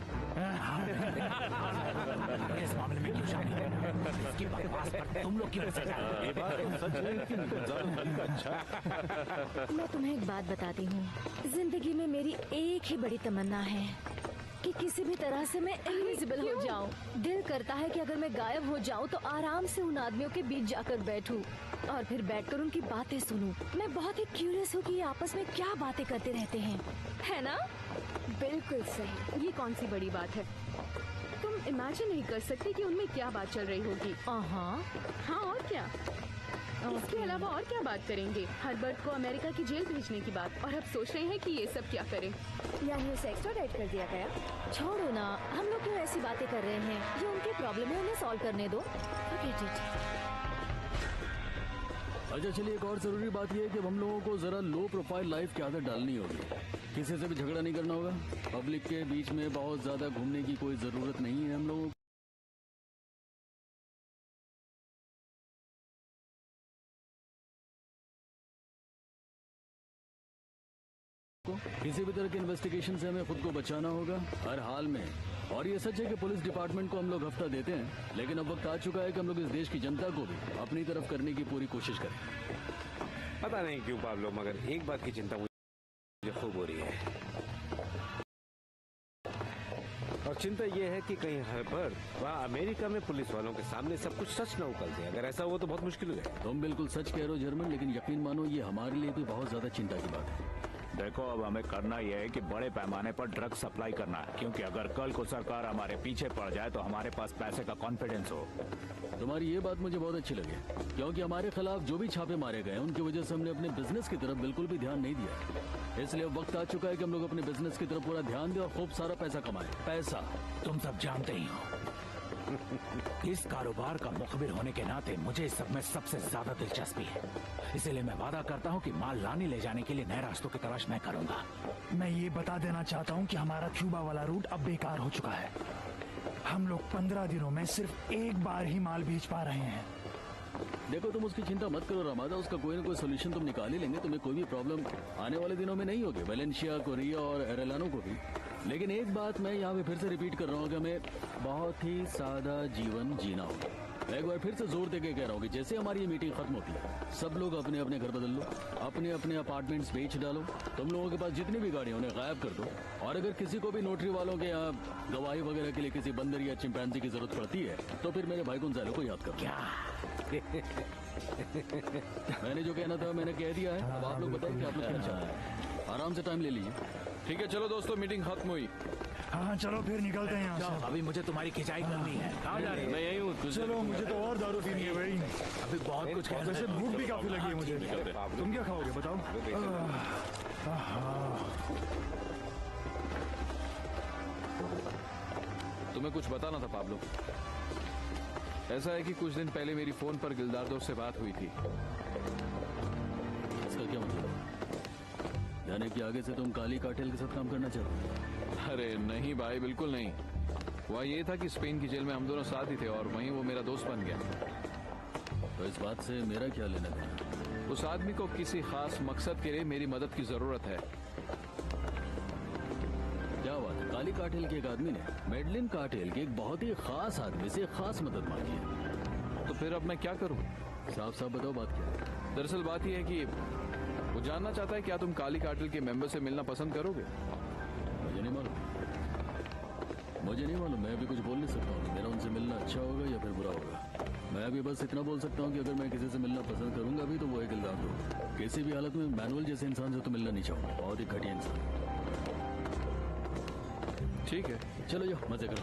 इस मामले में क्यों शामिल है? इसकी बकवास पर तुम लोग क्यों ये बात तो सच है कि अच्छा। मैं तुम्हें एक बात बताती हूँ, जिंदगी में मेरी एक ही बड़ी तमन्ना है कि किसी भी तरह से मैं इनविजिबल हो जाऊं। दिल करता है कि अगर मैं गायब हो जाऊं तो आराम से उन आदमियों के बीच जाकर बैठूं और फिर बैठकर उनकी बातें सुनूं। मैं बहुत ही क्यूरियस हूँ कि ये आपस में क्या बातें करते रहते हैं, है ना? बिल्कुल सही। ये कौन सी बड़ी बात है? तुम इमेजिन नहीं कर सकते कि उनमें क्या बात चल रही होगी। हाँ और क्या, इसके अलावा और क्या बात करेंगे? हर्बर्ट को अमेरिका की जेल भेजने की बात, और अब सोच रहे हैं कि ये सब क्या करें। यानी उसे एक्स्ट्राडाइट कर दिया गया। छोड़ो ना, हम लोग क्यों ऐसी बातें कर रहे हैं? जो उनकी प्रॉब्लम है उन्हें सॉल्व करने दो। Forget it. अच्छा चलिए, एक और जरूरी बात यह है कि हम लोगों को जरा लो प्रोफाइल लाइफ की आदत डालनी होगी। किसी से भी झगड़ा नहीं करना होगा। पब्लिक के बीच में बहुत ज्यादा घूमने की कोई जरूरत नहीं है हम लोगों को। किसी भी तरह के इन्वेस्टिगेशन से हमें खुद को बचाना होगा हर हाल में। और ये सच है कि पुलिस डिपार्टमेंट को हम लोग हफ्ता देते हैं, लेकिन अब वक्त आ चुका है कि हम लोग इस देश की जनता को भी अपनी तरफ करने की पूरी कोशिश करें। पता नहीं क्यों पाब्लो, मगर एक बात की चिंता मुझे खूब हो रही है, और चिंता यह है कि कहीं हर्बर्ट वहाँ अमेरिका में पुलिस वालों के सामने सब कुछ सच न उगल दे। अगर ऐसा हुआ तो बहुत मुश्किल हो जाएगा। तुम बिल्कुल सच कह रहे हो जर्मन, लेकिन यकीन मानो ये हमारे लिए भी बहुत ज्यादा चिंता की बात है। देखो, अब हमें करना यह है कि बड़े पैमाने पर ड्रग सप्लाई करना है, क्योंकि अगर कल को सरकार हमारे पीछे पड़ जाए तो हमारे पास पैसे का कॉन्फिडेंस हो। तुम्हारी ये बात मुझे बहुत अच्छी लगी, क्योंकि हमारे खिलाफ जो भी छापे मारे गए उनकी वजह से हमने अपने बिजनेस की तरफ बिल्कुल भी ध्यान नहीं दिया। इसलिए अब वक्त आ चुका है कि हम लोग अपने बिजनेस की तरफ पूरा ध्यान दें और खूब सारा पैसा कमाएं। पैसा तुम सब जानते ही हो। इस कारोबार का मुखबिर होने के नाते मुझे इस सब में सबसे ज्यादा दिलचस्पी है, इसीलिए मैं वादा करता हूँ कि माल लाने ले जाने के लिए नए रास्तों की तलाश मैं करूंगा। मैं ये बता देना चाहता हूँ कि हमारा क्यूबा वाला रूट अब बेकार हो चुका है। हम लोग 15 दिनों में सिर्फ एक बार ही माल भेज पा रहे हैं। देखो, तुम उसकी चिंता मत करो रामादा, उसका कोई ना कोई सोल्यूशन तुम निकाल ही लेंगे। तुम्हें कोई भी प्रॉब्लम आने वाले दिनों में नहीं होगी, वेलेंशिया, कोरिया और एरेलानो को भी। लेकिन एक बात मैं यहाँ पे फिर से रिपीट कर रहा हूँ कि हमें बहुत ही सादा जीवन जीना होगा। एक बार फिर से जोर देके कह रहा हूँ कि जैसे हमारी ये मीटिंग खत्म होती है, सब लोग अपने अपने घर बदल लो, अपने अपने अपार्टमेंट्स बेच डालो। तुम लोगों के पास जितनी भी गाड़ियां उन्हें गायब कर दो, और अगर किसी को भी नोटरी वालों के यहाँ गवाही वगैरह के लिए किसी बंदर या चिंपैंजी की जरूरत पड़ती है तो फिर मेरे भाई गुंजालो को याद करो। क्या? मैंने जो कहना था मैंने कह दिया है। अब आप लोग बताओ कि आप लोग क्या चाहते हैं। आराम से टाइम ले लीजिए। ठीक है, चलो दोस्तों, मीटिंग खत्म हुई। हाँ चलो फिर निकलते हैं यहाँ से। अभी मुझे तुम्हारी खिंचाई करनी है। कहाँ जा रही है? मैं यही हूँ। चलो, मुझे तो और दारू पीनी है भाई। अभी बहुत कुछ कहना वैसे भूख भी काफी लगी है मुझे। तुम क्या खाओगे बताओ? तुम्हें कुछ बताना था पाब्लो। ऐसा है कि कुछ दिन पहले मेरी फोन पर गिल्दार्डो से बात हुई थी। इसका क्या मतलब? यानी कि आगे से तुम काली कार्टेल के साथ काम करना चाहते हो? अरे नहीं भाई, बिल्कुल नहीं। वह ये था कि स्पेन की जेल में हम दोनों साथ ही थे और वहीं वो मेरा दोस्त बन गया। तो इस बात से मेरा क्या लेना देना? उस आदमी को किसी खास मकसद के लिए मेरी मदद की जरूरत है। क्या बात है? काली कार्टेल के एक आदमी ने मेडलिन कार्टेल के एक बहुत ही खास आदमी से खास मदद मांगी है। तो फिर अब मैं क्या करूं? साफ साफ बताओ बात क्या है। दरअसल बात यह है कि वो जानना चाहता है क्या तुम काली कार्टेल के मेंबर से मिलना पसंद करोगे? मुझे नहीं मालूम। मैं अभी कुछ बोल नहीं सकता हूँ। मेरा उनसे मिलना अच्छा होगा या फिर बुरा होगा। मैं अभी बस इतना बोल सकता हूँ कि अगर मैं किसी से मिलना पसंद करूंगा अभी तो वो है गिल्दार्डो। किसी भी हालत में मैनुअल जैसे इंसान से तो मिलना नहीं चाहूंगा। बहुत ही घटिया इंसान। ठीक है, चलो जाओ मजे करो।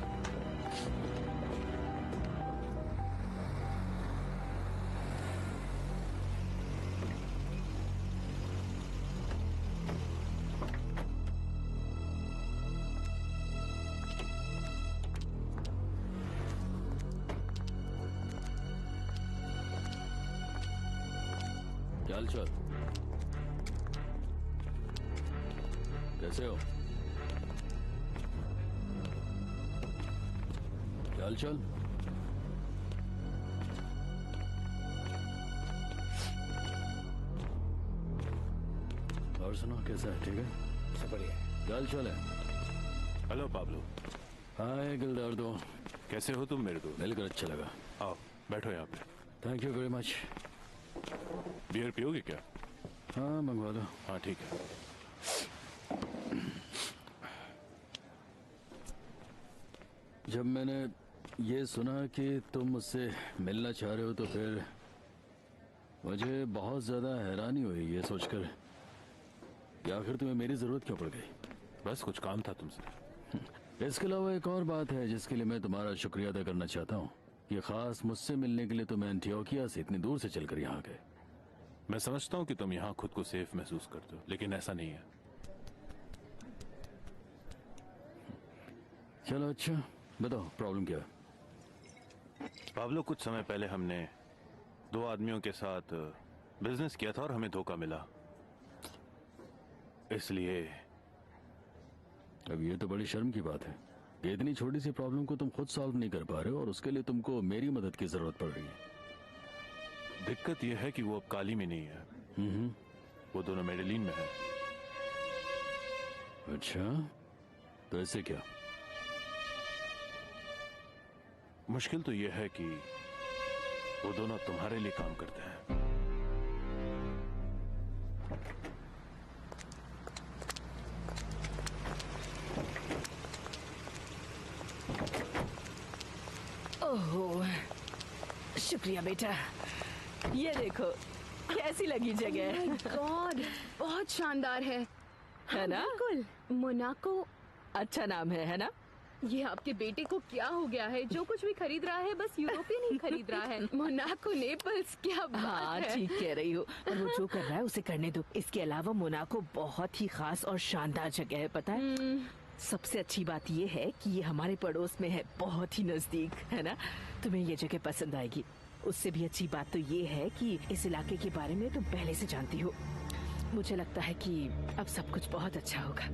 चल चल, कैसे हो? चल चल। और सुनो, कैसा है? ठीक है, सब बढ़िया। चल चल है। Hello Pablo. हाय गिल्दार्डो, कैसे हो तुम मेरे दोस्त? मिलकर अच्छा लगा। आओ बैठो यहाँ पे। Thank you very much. Beer पियोगे क्या? हाँ मंगवा दो। हाँ ठीक है। जब मैंने ये सुना कि तुम मुझसे मिलना चाह रहे हो तो फिर मुझे बहुत ज्यादा हैरानी हुई ये सोचकर कि आखिर तुम्हें मेरी जरूरत क्यों पड़ गई। बस कुछ काम था तुमसे। इसके अलावा एक और बात है जिसके लिए मैं तुम्हारा शुक्रिया अदा करना चाहता हूँ कि खास मुझसे मिलने के लिए तुम एंटियोकिया से इतनी दूर से चलकर यहाँ गए। मैं समझता हूँ कि तुम यहाँ खुद को सेफ महसूस करते हो, लेकिन ऐसा नहीं है। चलो अच्छा, बताओ प्रॉब्लम क्या है? पाब्लो, कुछ समय पहले हमने 2 आदमियों के साथ बिजनेस किया था और हमें धोखा मिला। इसलिए अब ये तो बड़ी शर्म की बात है कि इतनी छोटी सी प्रॉब्लम को तुम खुद सॉल्व नहीं कर पा रहे हो और उसके लिए तुमको मेरी मदद की जरूरत पड़ रही है। दिक्कत यह है कि वो अब काली में नहीं है, वो दोनों मेडेलिन में है। अच्छा, तो ऐसे क्या? मुश्किल तो यह है कि वो दोनों तुम्हारे लिए काम करते हैं। ओह, शुक्रिया बेटा। ये देखो कैसी लगी जगह। गॉड, बहुत शानदार है। है ना? बिल्कुल। मोनाको। अच्छा नाम है ना? ये आपके बेटे को क्या हो गया है? जो कुछ भी खरीद रहा है बस यूरोपियन ही खरीद रहा है। मोनाको, नेपल्स, क्या बात हाँ, है। ठीक कह रही हो। और वो जो कर रहा है उसे करने दो। इसके अलावा मोनाको बहुत ही खास और शानदार जगह है, पता है? सबसे अच्छी बात ये है कि ये हमारे पड़ोस में है, बहुत ही नजदीक, है ना? तुम्हें ये जगह पसंद आएगी। उससे भी अच्छी बात तो ये है कि इस इलाके के बारे में तुम पहले से जानती हो। मुझे लगता है कि अब सब कुछ बहुत अच्छा होगा।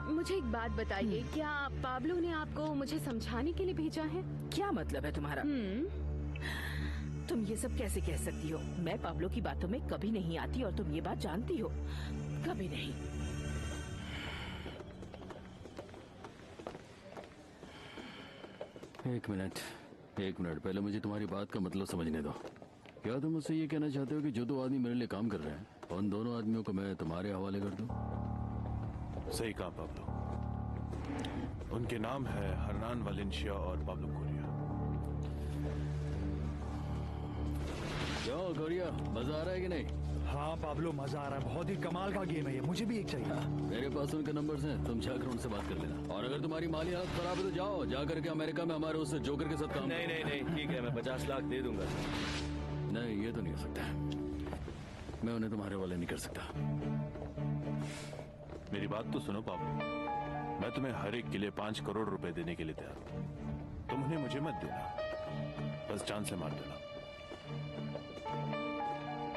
मुझे एक बात बताइए, क्या पाब्लो ने आपको मुझे समझाने के लिए भेजा है? क्या मतलब है तुम्हारा? तुम ये सब कैसे कह सकती हो? मैं पाब्लो की बातों में कभी नहीं आती और तुम ये बात जानती हो। कभी नहीं। एक मिनट पहले मुझे तुम्हारी बात का मतलब समझने दो। क्या तुम मुझसे ये कहना चाहते हो कि जो 2 आदमी मेरे लिए काम कर रहे हैं उन दोनों आदमियों को मैं तुम्हारे हवाले कर दूं? सही कहा पाब्लो। उनके नाम है हरनान वालेंशिया और पाब्लो कोरिया। क्यों कोरिया, मजा आ रहा है कि नहीं? हाँ पाब्लो, मजा आ रहा है। बहुत ही कमाल का गेम है ये। मुझे भी एक चाहिए। मेरे पास उनके नंबर्स हैं, तुम जाकर उनसे बात कर लेना। और अगर तुम्हारी माली हालत खराब है तो जाओ, जाकर के अमेरिका में हमारे उस जोकर के साथ काम। नहीं, ठीक है, मैं 50 लाख दे दूंगा। नहीं, ये तो नहीं हो सकता। मैं उन्हें तुम्हारे वाले नहीं कर सकता। मेरी बात तो सुनो पाब्लो, मैं तुम्हें हर एक के लिए 5 करोड़ रुपए देने के लिए तैयार हूँ। तुम उन्हें मुझे मत देना, बस जान से मार देना।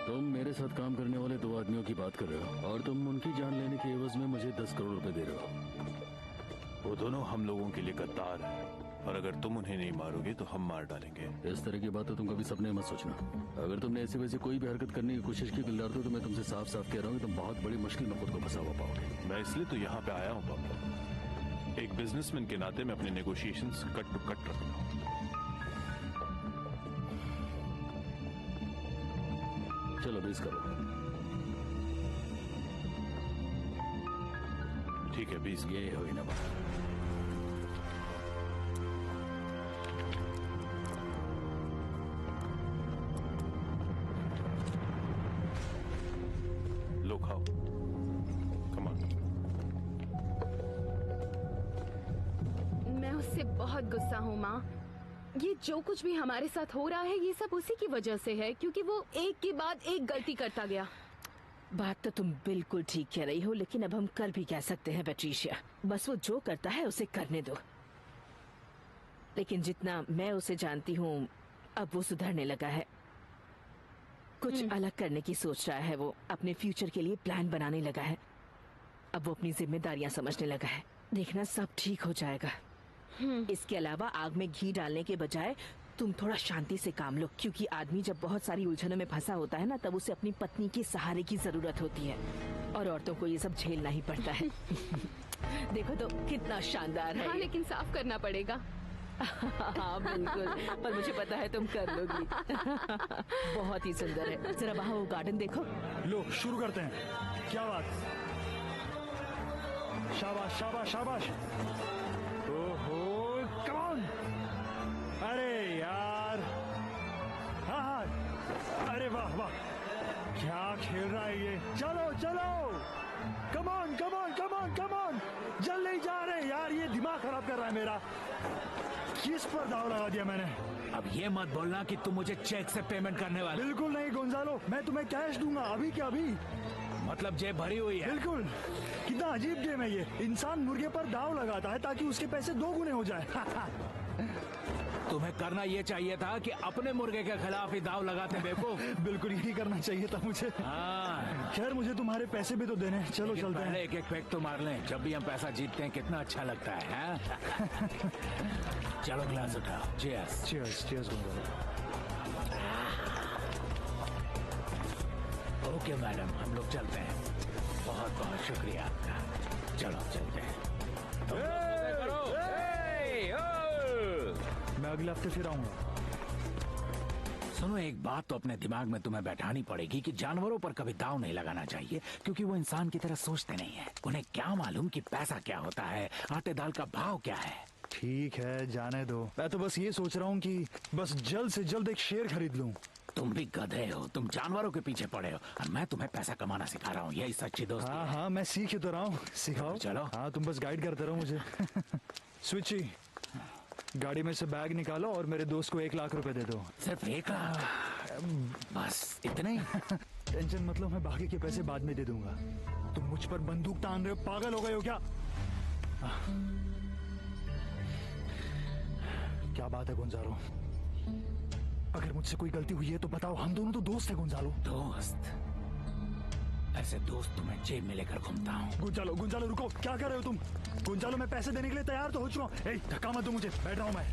तुम मेरे साथ काम करने वाले 2 आदमियों की बात कर रहे हो और तुम उनकी जान लेने के एवज में मुझे 10 करोड़ रुपए दे रहे हो। वो दोनों हम लोगों के लिए गद्दार हैं और अगर तुम उन्हें नहीं मारोगे तो हम मार डालेंगे। इस तरह की बातें तुम कभी सपने मत सोचना। अगर तुमने ऐसे वैसे कोई भी हरकत करने की कोशिश की गुलदार, तो मैं तुमसे साफ साफ कह रहा हूँ कि तुम बहुत बड़ी मुश्किल में खुद को फंसा हुआ पाओगे। मैं इसलिए तो यहाँ पे आया हूँ पाब्लो। एक बिजनेसमैन के नाते मैं अपने नेगोशिएशंस कट टू कट रखता हूँ। चलो 20 करो। ठीक है, 20। ये हुई ना बात। लो खाओ, कम ऑन। मैं उससे बहुत गुस्सा हूँ माँ। ये जो कुछ भी हमारे साथ हो रहा है ये सब उसी की वजह से है, क्योंकि वो एक के बाद एक गलती करता गया। बात तो तुम बिल्कुल ठीक कह रही हो, लेकिन अब हम कल भी कह सकते हैं पैट्रिशिया, बस वो जो करता है उसे करने दो। लेकिन जितना मैं उसे जानती हूँ अब वो सुधरने लगा है। कुछ अलग करने की सोच रहा है। वो अपने फ्यूचर के लिए प्लान बनाने लगा है। अब वो अपनी जिम्मेदारियां समझने लगा है। देखना सब ठीक हो जाएगा। इसके अलावा आग में घी डालने के बजाय तुम थोड़ा शांति से काम लो, क्योंकि आदमी जब बहुत सारी उलझनों में फंसा होता है ना, तब उसे अपनी पत्नी के सहारे की जरूरत होती है और औरतों को ये सब झेलना ही पड़ता है। देखो तो कितना शानदार है। हाँ, लेकिन साफ करना पड़ेगा। हाँ बिल्कुल, पर मुझे पता है तुम कर लोगी। बहुत ही सुंदर है। जरा वहाँ वो गार्डन देखो। लो शुरू करते हैं। क्या बात। शाबाश शाबाश शाबाश। ओहो, कम ऑन। अरे यार, हाँ हाँ, अरे वाह वाह, क्या खेल रहा है ये। चलो चलो, come on come on come on come on. जल नहीं जा रहे यार, ये दिमाग खराब है मेरा। किस पर दाव लगा दिया मैंने? अब ये मत बोलना कि तुम मुझे चेक से पेमेंट करने वाले। बिल्कुल नहीं गोंजालो, मैं तुम्हें कैश दूंगा अभी के अभी। मतलब जेब भरी हुई है? बिल्कुल। कितना अजीब गेम है ये। इंसान मुर्गे पर दाव लगाता है ताकि उसके पैसे 2 गुने हो जाए। तुम्हें करना ये चाहिए था कि अपने मुर्गे के खिलाफ ही दाव लगाते बेवकूफ। बिल्कुल यही करना चाहिए था मुझे। हाँ। खैर मुझे तुम्हारे पैसे भी तो देने। चलो चलते हैं। एक एक पैक तो मार लें। जब भी हम पैसा जीतते हैं कितना अच्छा लगता है, हाँ? चलो ग्लास उठाओ। Cheers. Cheers cheers okay madam, हम लोग चलते हैं। बहुत बहुत शुक्रिया आपका। चलो चलते हैं। मैं अगले हफ्ते फिर आऊंगा। सुनो, एक बात तो अपने दिमाग में तुम्हें बैठानी पड़ेगी कि जानवरों पर कभी दाव नहीं लगाना चाहिए, क्योंकि वो इंसान की तरह सोचते नहीं है। उन्हें क्या मालूम कि पैसा क्या होता है, आटे दाल का भाव क्या है। ठीक है जाने दो। मैं तो बस ये सोच रहा हूँ कि बस जल्द से जल्द एक शेर खरीद लूं। तुम भी गधे हो, तुम जानवरों के पीछे पड़े हो और मैं तुम्हें पैसा कमाना सिखा रहा हूँ। यही सच्ची दोस्ती है। हाँ मैं सीख ही तो रहा हूँ। सिखाओ। चलो। हाँ तुम बस गाइड करते रहो मुझे। स्विची, गाड़ी में से बैग निकालो और मेरे दोस्त को 1 लाख रुपए दे दो। सिर्फ 1 लाख? बस इतने ही? टेंशन मतलब मैं बाकी के पैसे बाद में दे दूंगा। तुम मुझ पर बंदूक तान रहे हो, पागल हो गए हो क्या? क्या बात है गोंजालो? अगर मुझसे कोई गलती हुई है तो बताओ, हम दोनों तो दोस्त हैं गोंजालो। दोस्त? ऐसे दोस्त तो मैं जेब में लेकर घूमता हूँ। गुंजालो रुको, क्या कर रहे हो तुम? गुंजालो मैं पैसे देने के लिए तैयार तो हो चुका हूँ। धक्का मत दो मुझे, बैठ रहा हूँ मैं।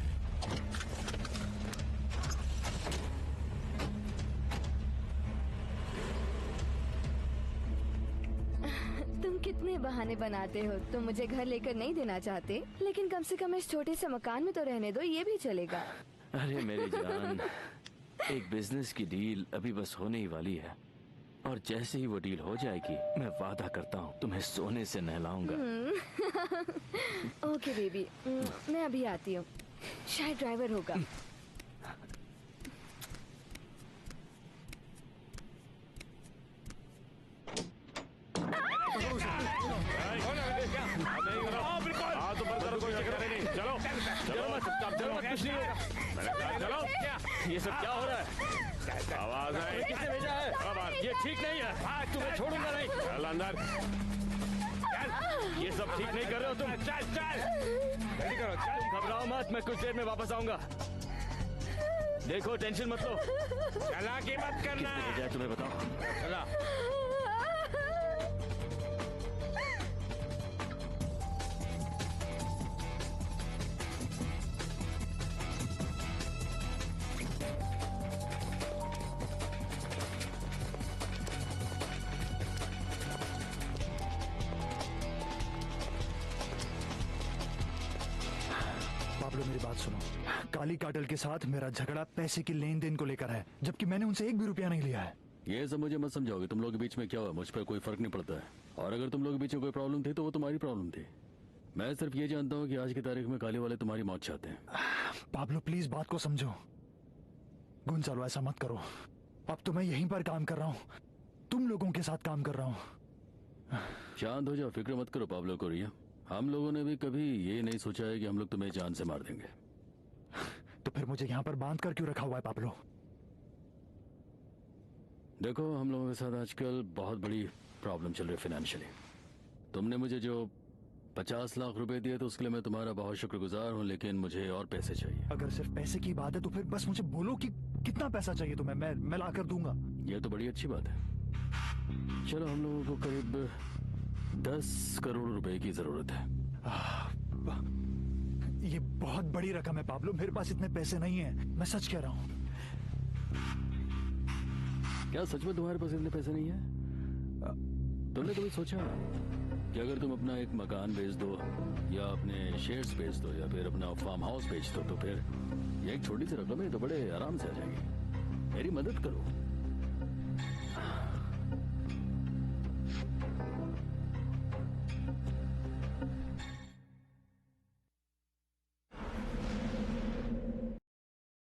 तुम कितने बहाने बनाते हो। तुम मुझे घर लेकर नहीं देना चाहते, लेकिन कम से कम इस छोटे से मकान में तो रहने दो, ये भी चलेगा। अरे मेरी जान, एक बिजनेस की डील अभी बस होने ही वाली है और जैसे ही वो डील हो जाएगी मैं वादा करता हूँ तुम्हें सोने से नहलाऊंगा। ओके बेबी, मैं अभी आती हूँ। शायद ड्राइवर होगा। ये सब क्या हो रहा है? आवाज आई। किसने भेजा है? ये ठीक नहीं है। तुम्हें छोड़ूंगा नहीं। चल अंदर। ये सब ठीक नहीं कर रहे हो तुम। चल चल जल्दी करो, चल। घबराओ मत, मैं कुछ देर में वापस आऊंगा। देखो टेंशन मत लो। चालाकी मत करना। किसने भेजा है तुम्हें बताओ। चला। मेरी बात सुनो, काली काटल के साथ मेरा झगड़ा पैसे की लेन देन को लेकर है, जबकि मैंने उनसे 1 भी रुपया नहीं लिया है। ये सब मुझे मत समझाओगे। तुम लोगों के बीच में क्या हुआ, मुझ पर कोई फर्क नहीं पड़ता है। और अगर तुम लोगों के बीच में कोई प्रॉब्लम थी तो वो तुम्हारी प्रॉब्लम थी। मैं सिर्फ ये जानता हूँ कि आज की तारीख में काली वाले तुम्हारी मौत चाहते हैं। पाब्लो प्लीज बात को समझो। गुंजालो ऐसा मत करो। अब तो मैं यहीं पर काम कर रहा हूँ, तुम लोगों के साथ काम कर रहा हूँ। शांत हो जाओ, फिक्र मत करो पाब्लो कोरिया। हम लोगों ने भी कभी ये नहीं सोचा है कि हम लोग तुम्हें जान से मार देंगे। तो फिर मुझे यहाँ पर बांध कर क्यों रखा हुआ है पाब्लो? देखो हम लोगों के साथ आजकल बहुत बड़ी प्रॉब्लम चल रही है फाइनेंशियली। तुमने मुझे जो 50 लाख रुपए दिए तो उसके लिए मैं तुम्हारा बहुत शुक्रगुजार हूँ, लेकिन मुझे और पैसे चाहिए। अगर सिर्फ पैसे की बात है तो फिर बस मुझे बोलो कि कितना पैसा चाहिए तुम्हें, मैं ला कर दूंगा। ये तो बड़ी अच्छी बात है। चलो हम लोगों को करीब 10 करोड़ रुपए की जरूरत है। ये बहुत बड़ी रकम है पाब्लो, मेरे पास इतने पैसे नहीं है, मैं सच कह रहा हूँ। क्या सच में तुम्हारे पास इतने पैसे नहीं है? तुमने कभी सोचा कि अगर तुम अपना एक मकान बेच दो या अपने शेयर्स बेच दो या फिर अपना फार्म हाउस बेच दो तो फिर ये एक छोटी सी रकम है तो बड़े आराम से आ जाएगी। मेरी मदद करो।